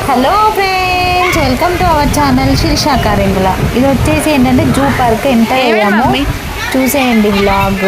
Hello friends, welcome to our channel Shirisha Karingula. ఇది వచ్చేసి ఏంటంటే జూ పార్క్ ఎంత వెళ్ళాము చూసేయండి బ్లాగ్.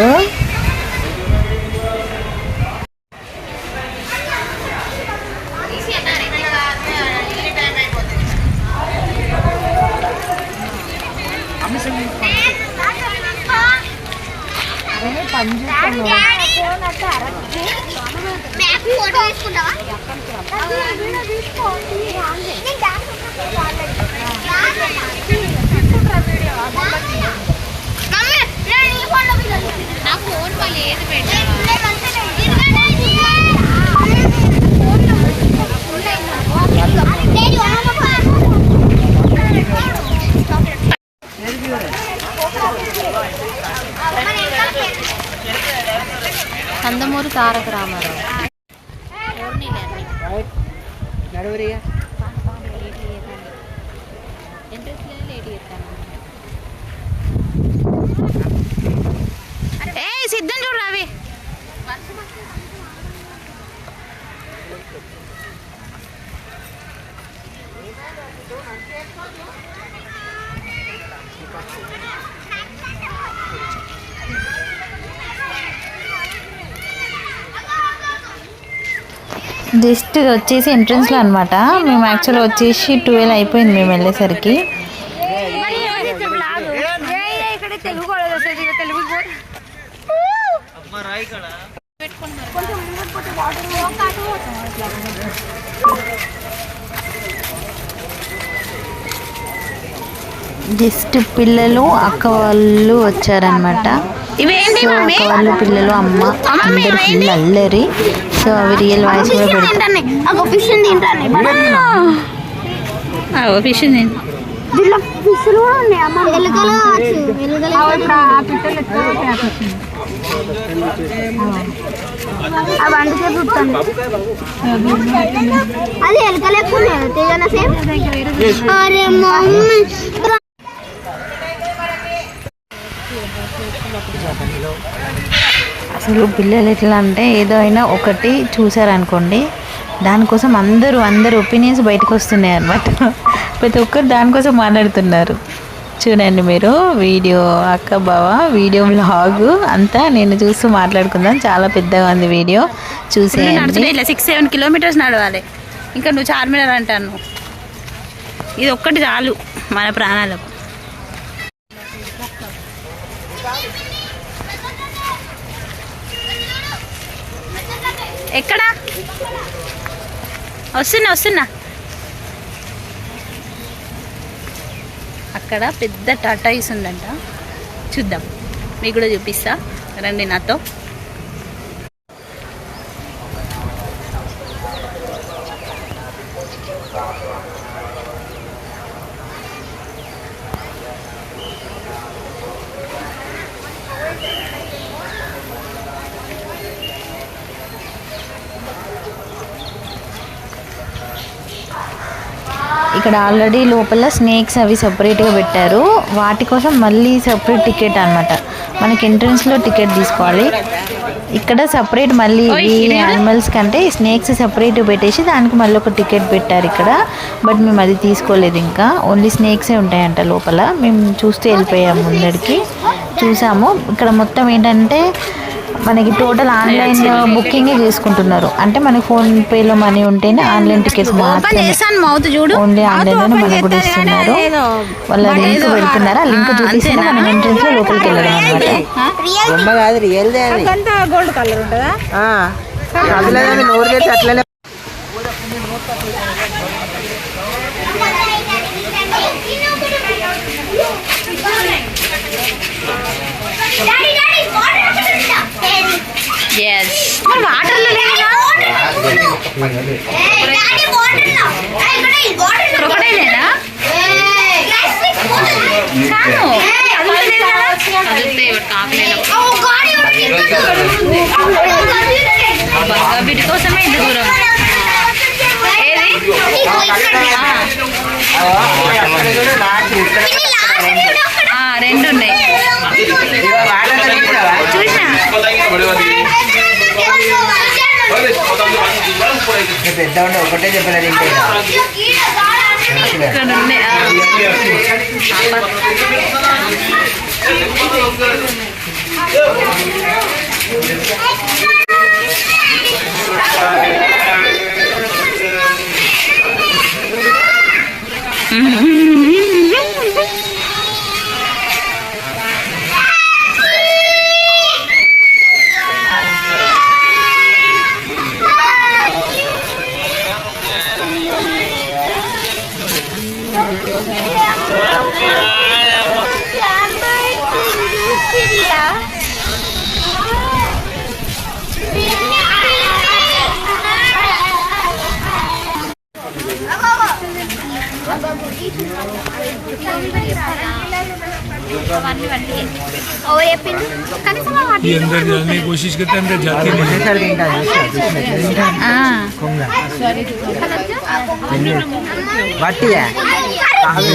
కందమూరు తారక రామారావు సిద్ధం చూడు అవి. జస్ట్ ఇది వచ్చేసి ఎంట్రన్స్లో అనమాట. మేము యాక్చువల్గా వచ్చేసి 12 అయిపోయింది మేము వెళ్ళేసరికి. జస్ట్ పిల్లలు అక్క వాళ్ళు వచ్చారనమాట. సో అక్క వాళ్ళు పిల్లలు అమ్మ అందరు ఫుల్ అల్లరి. సో అవి రియల్ వాయిస్ కూడా పెడతాయి. అది ఎలకలేకుండా అసలు పిల్లలు ఎట్లా అంటే ఏదో అయినా ఒకటి చూసారనుకోండి, దానికోసం అందరు ఒపీనియన్స్ బయటకు వస్తున్నాయి అన్నమాట. ప్రతి ఒక్కరు దానికోసం మాట్లాడుతున్నారు. చూడండి మీరు వీడియో అక్క బావ వీడియో బ్లాగ్ అంతా నేను చూస్తూ మాట్లాడుకుందాం. చాలా పెద్దగా ఉంది వీడియో. చూసేయండి. ఇట్లా 6-7 కిలోమీటర్స్ నడవాలి. ఇంకా నువ్వు చార్మినార్ అంటాను. ఇది ఒక్కటి చాలు మన ప్రాణాలకు. ఎక్కడ వస్తున్నా అక్కడ పెద్ద టాటాయిస్ ఉందంట. చూద్దాం, మీకు కూడా చూపిస్తా, రండి నాతో. ఇక్కడ ఆల్రెడీ లోపల స్నేక్స్ అవి సపరేట్గా పెట్టారు. వాటి కోసం మళ్ళీ సపరేట్ టికెట్ అనమాట. మనకి ఎంట్రన్స్లో టికెట్ తీసుకోవాలి. ఇక్కడ సపరేట్ మళ్ళీ ఈ యానిమల్స్ కంటే స్నేక్స్ సపరేట్ పెట్టేసి దానికి మళ్ళీ ఒక టికెట్ పెట్టారు ఇక్కడ. బట్ మేము అది తీసుకోలేదు. ఇంకా ఓన్లీ స్నేక్సే ఉంటాయంట లోపల. మేము చూస్తూ వెళ్ళిపోయాము, ముందడికి చూసాము. ఇక్కడ మొత్తం ఏంటంటే మనకి టోటల్ ఆన్లైన్ బుకింగ్ చేసుకుంటున్నారు. అంటే మనకి ఫోన్పేలో మనీ ఉంటేనే ఆన్లైన్ టికెట్స్ మాత్రమే, ఓన్లీ ఆన్లైన్లోనే మనకు కూడా ఇస్తున్నారు. వాళ్ళ లింక్ పెడుతున్నారు. ఆ లింక్ చూపిస్తే మనం ఎంట్రన్స్ లో లోపలికి వెళ్ళడం అనమాట. వాటర్లో క్రొకడైలేనా? వీటి కోసమే ఇంత దూరం. ఏది రెండు ఉన్నాయి. చూసినా పెద్ద ఉండే ఒకటే చెప్పలేదు ఇంకా ఇక్కడ ఉన్నాయి. ये अंदर जाने की कोशिश करते हैं, अंदर जाते नहीं। బట్టియా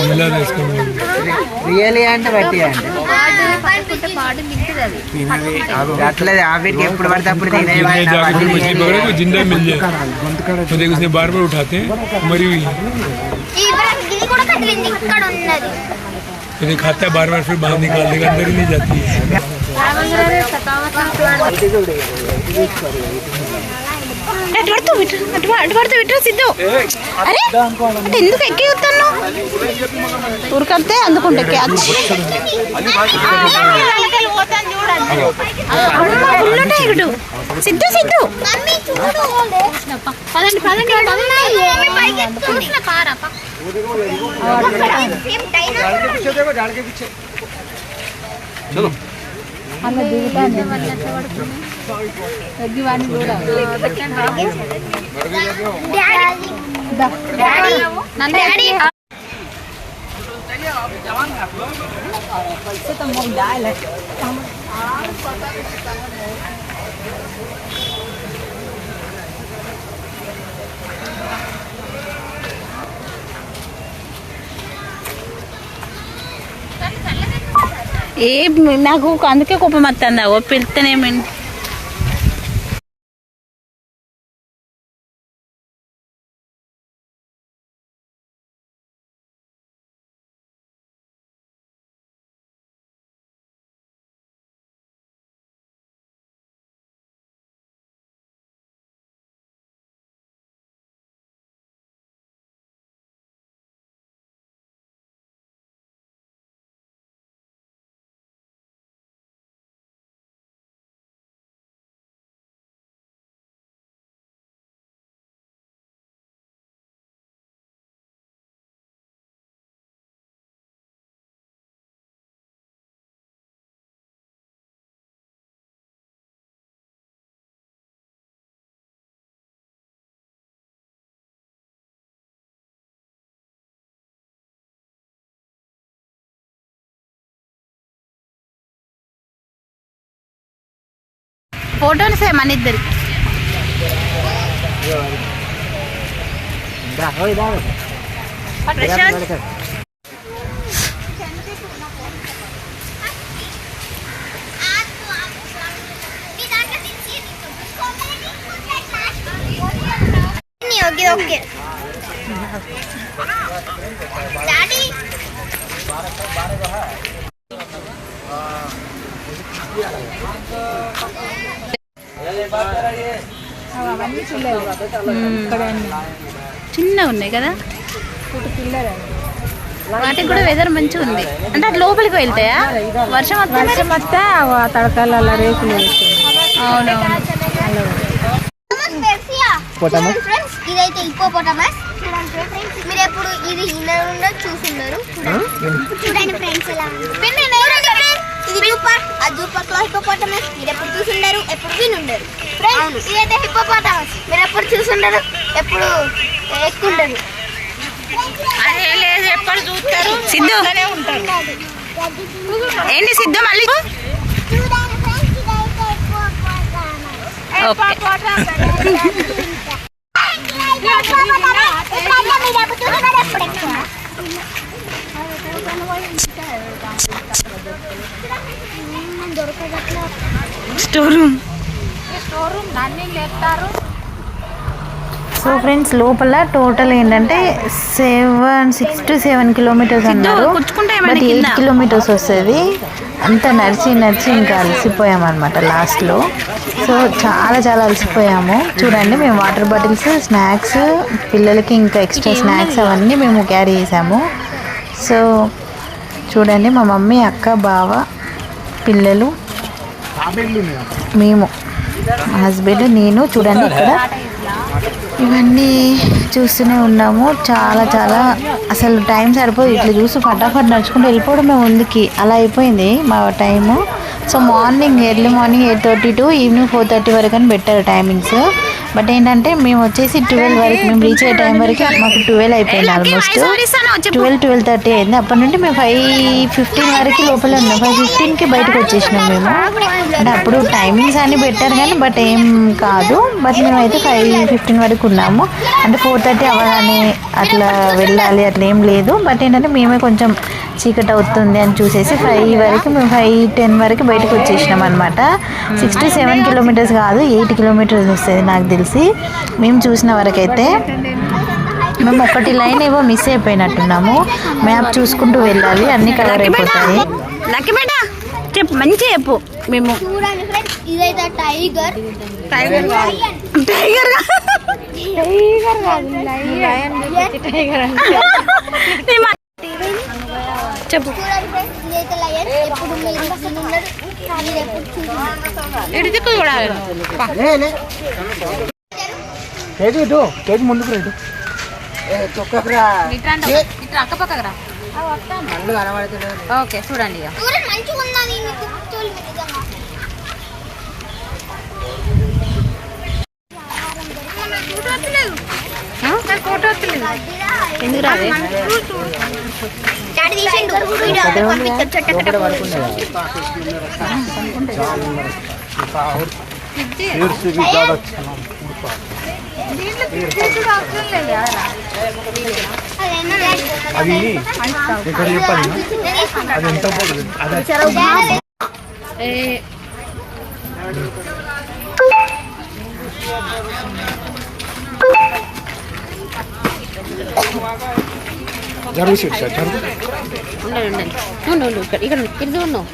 मिला था इसका मूल। రియల్ అంటే బట్టియా అంటే అట్లేదు ఆవిడకి ఎప్పుడు పడితే అప్పుడు जिंदा जाकर कोई मछली पकड़े कोई जिंदा मिल जाए तो देख उसे बार बार उठाते हैं, मरी हुई तो नहीं खाता है, बार बार फिर बाहर निकाल देगा, अंदर ही नहीं जाती है। సిద్ధు అరే ఎందుకు ఎక్కి వస్తాను ఊరికడితే అందుకుంటే సిద్ధు సిద్ధు పదండి పదండి ఏ నాకు అందుకే కోపం వస్తుంది అగో పిలుస్తేనేమి ఫోటోలు సేమ్ మన ఇద్దరికి ఓకే డాడీ చిన్నగా ఉన్నాయి కదా వాటికి కూడా వెదర్ మంచిగా ఉంది అంటే అటు లోపలికి వెళ్తాయా వర్షం వస్తే తడకాల రేకులు అవునవును ఫ్రెండ్స్ ఇదైతే హిప్పోపోటమస్ మీరు ఎప్పుడు ఇది ఇలా చూసుండరు చూడండి ఫ్రెండ్స్ ఎలా ఇది జూపర్లో హిప్పోపోటమస్ మీరు ఎప్పుడు చూసుండరు ఎప్పుడు వినుండరు ఫ్రెండ్స్ ఇదైతే హిప్పోపోటమస్ మీరు ఎప్పుడు చూసుండరు ఎప్పుడు ఎక్కుండరు అదే లేదు ఎప్పుడు చూస్తారు సిద్ధు ఏంటి సిద్ధు మళ్ళీ స్టోర్ రూమ్ నన్ను లేపుతారు సో ఫ్రెండ్స్ లోపల టోటల్ ఏంటంటే 6 to 7 కిలోమీటర్స్ అన్నారు, బట్ 8 కిలోమీటర్స్ వస్తుంది. అంతా నడిచి ఇంకా అలసిపోయామన్నమాట లాస్ట్లో. సో చాలా అలసిపోయాము. చూడండి మేము వాటర్ బాటిల్స్, స్నాక్స్, పిల్లలకి ఇంకా ఎక్స్ట్రా స్నాక్స్ అవన్నీ మేము క్యారీ చేసాము. సో చూడండి మా మమ్మీ, అక్క, బావ, పిల్లలు, మేము, మా హస్బెండ్, నేను. చూడండి ఇక్కడ ఇవన్నీ చూస్తూనే ఉన్నాము. చాలా అసలు టైం సరిపోదు. ఇట్లా చూసి ఫటాఫట్ నడుచుకుంటూ వెళ్ళిపోవడమే ముందుకి, అలా అయిపోయింది మా time. So early morning 8:30 to evening 4:30 వరకు అని పెట్టారు టైమింగ్స్. బట్ ఏంటంటే మేము వచ్చేసి 12 వరకు, మేము రీచ్ అయ్యే టైం వరకు మాకు 12 అయిపోయింది. ఆల్మోస్ట్ 12:30 అయింది. అప్పటి నుండి మేము 5:15 వరకు లోపల ఉన్నాం. 5:15కి బయటకు వచ్చేసినాం మేము. అంటే అప్పుడు టైమింగ్స్ అన్నీ పెట్టారు కానీ బట్ ఏం కాదు. బట్ మేమైతే 5:15 వరకు ఉన్నాము. అంటే 4:30 అవ్వగానే అట్లా వెళ్ళాలి అట్లా ఏం లేదు. బట్ ఏంటంటే మేమే కొంచెం చీకటి అవుతుంది అని చూసేసి 5 వరకు, మేము 5:10 వరకు బయటకు వచ్చేసినాం అనమాట. 6 to 7 కిలోమీటర్స్ కాదు, 8 కిలోమీటర్స్ వస్తుంది నాకు తెలిసి. మేము చూసిన వరకైతే మేము ఒకటి లైన్ ఏవో మిస్ అయిపోయినట్టున్నాము. మ్యాప్ చూసుకుంటూ వెళ్ళాలి, అన్ని కవర్ అయిపోతాయి. చెప్పు, మంచిగా చెప్పు. మేము చూడండి ఫ్రెండ్స్, ఇదైతే టైగర్ చెప్పు. చూడండి ఫ్రెండ్స్, ఇదైతే లయన్. ఎప్పుడు మీరు ఉన్నారు, మీరు ఎప్పుడు కేజీ ముందుకు రేటు ఓకే చూడండి. చూడండి మంచిగా ఉన్నది మీకు తోలు నిజంగా. ఎందుకు రాదే? డాడీ తీసిండు వీడియో పంపిస్తాడు చట్టకట. అది ఇక్కడ చెప్పాలి, అది ఎంత పోతుంది అదే. జరుగు సీట్ సార్, జరుగు. ఉండండి ఇక్కడ ఉన్నావు.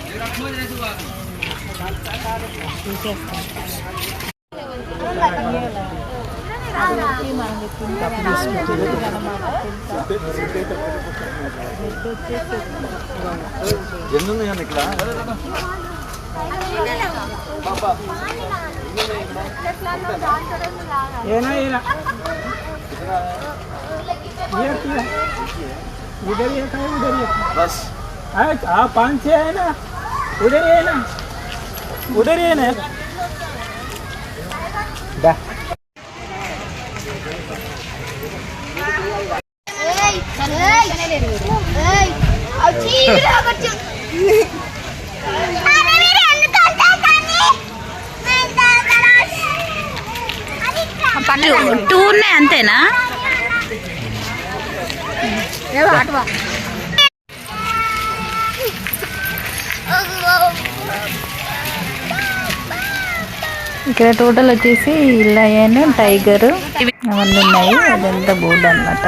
उधर ये है, उधर ये बस। हाँ 5-6 है ना, उधर ये ना, उधर ये ना। టూ ఉన్నాయి అంతేనా? ఇక్కడ టోటల్ వచ్చేసి లయన్, టైగర్ అవన్నీ ఉన్నాయి. అదంతా బోర్డు అనమాట.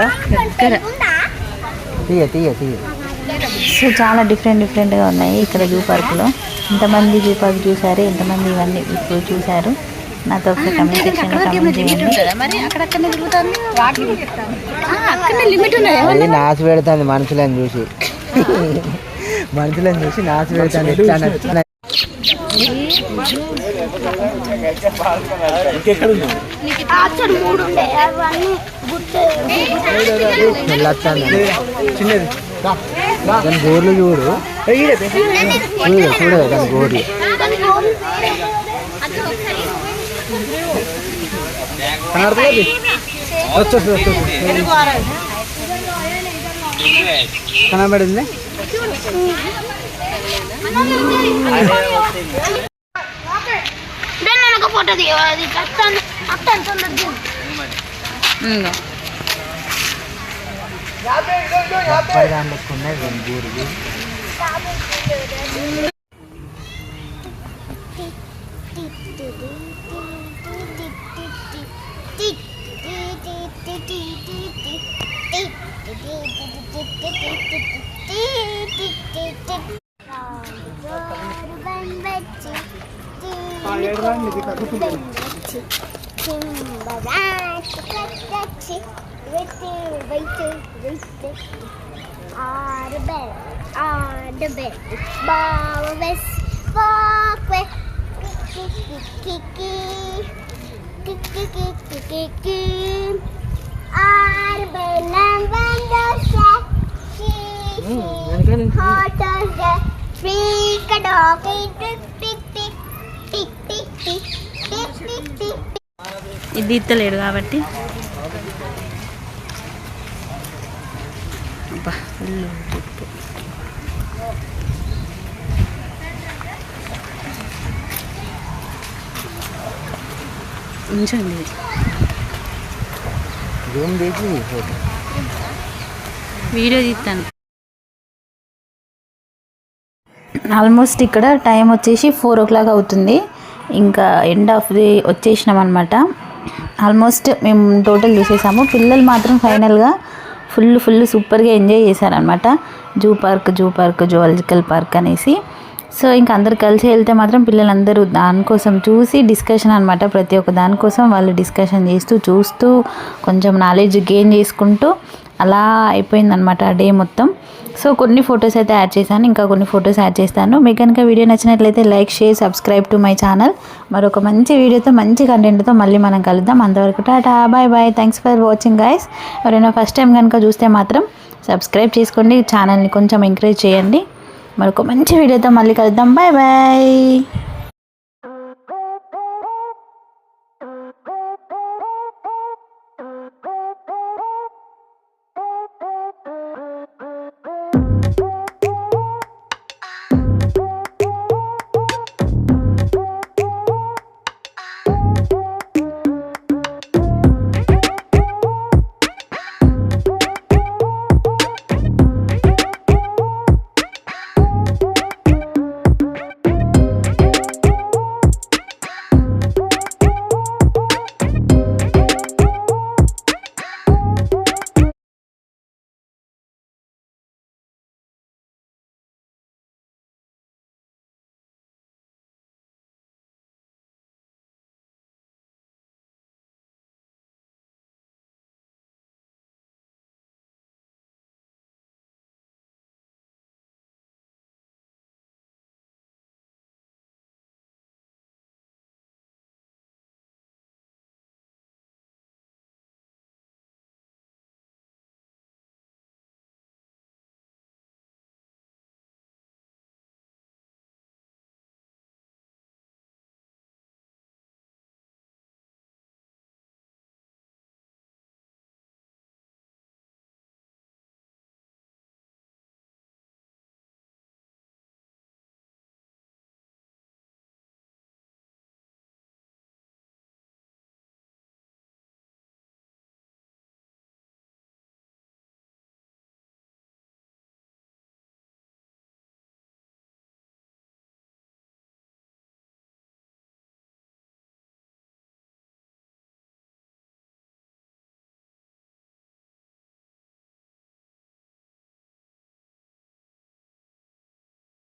సో చాలా డిఫరెంట్గా ఉన్నాయి ఇక్కడ జూ పార్క్లో. ఎంతమంది జూ పార్క్ చూసారు, ఎంతమంది ఇవన్నీ ఇప్పుడు చూసారు, నాతో ఒకసారి కమెంట్ సెక్షన్లో కమెంట్ చేయండి. నాసు పెడతాను మనుషులను చూసి, నాసు పెడతాను. చిన్నది దాని గోర్లు చూడు, చూడదు దాని గోర్లు. కనబడింది. ఫోటో తీయాలి. ఇది ఇత్తలేడు కాబట్టి అబ్బా, ఫుల్ ఉప్పు. కొంచెం ఇది జూమ్ చేసి ఫోటో వీడియో తీస్తాను. ఆల్మోస్ట్ ఇక్కడ టైం వచ్చేసి 4 o'clock అవుతుంది. ఇంకా ఎండ్ ఆఫ్ ది వచ్చేసినాం అనమాట. ఆల్మోస్ట్ మేము టోటల్ చూసేసాము. పిల్లలు మాత్రం ఫైనల్గా ఫుల్ సూపర్గా ఎంజాయ్ చేశారనమాట. జూ పార్క్ జువాలజికల్ పార్క్ అనేసి. సో ఇంకా అందరు కలిసి వెళ్తే మాత్రం పిల్లలందరూ దానికోసం చూసి డిస్కషన్ అనమాట. ప్రతి ఒక్క దానికోసం వాళ్ళు డిస్కషన్ చేస్తూ చూస్తూ కొంచెం నాలెడ్జ్ గెయిన్ చేసుకుంటూ అలా అయిపోయిందనమాట ఆ డే మొత్తం. సో కొన్ని ఫొటోస్ అయితే యాడ్ చేశాను, ఇంకా కొన్ని ఫొటోస్ యాడ్ చేస్తాను. మీకు కనుక వీడియో నచ్చినట్లయితే like, share, subscribe to my channel. మరొక మంచి వీడియోతో మంచి కంటెంట్తో మళ్ళీ మనం కలుద్దాం. అంతవరకు tata, bye bye. Thanks for watching guys. ఎవరైనా ఫస్ట్ టైం కనుక చూస్తే మాత్రం సబ్స్క్రైబ్ చేసుకోండి, ఛానల్ని కొంచెం ఎంకరేజ్ చేయండి. మరొక మంచి వీడియోతో మళ్ళీ కలుద్దాం. Bye bye.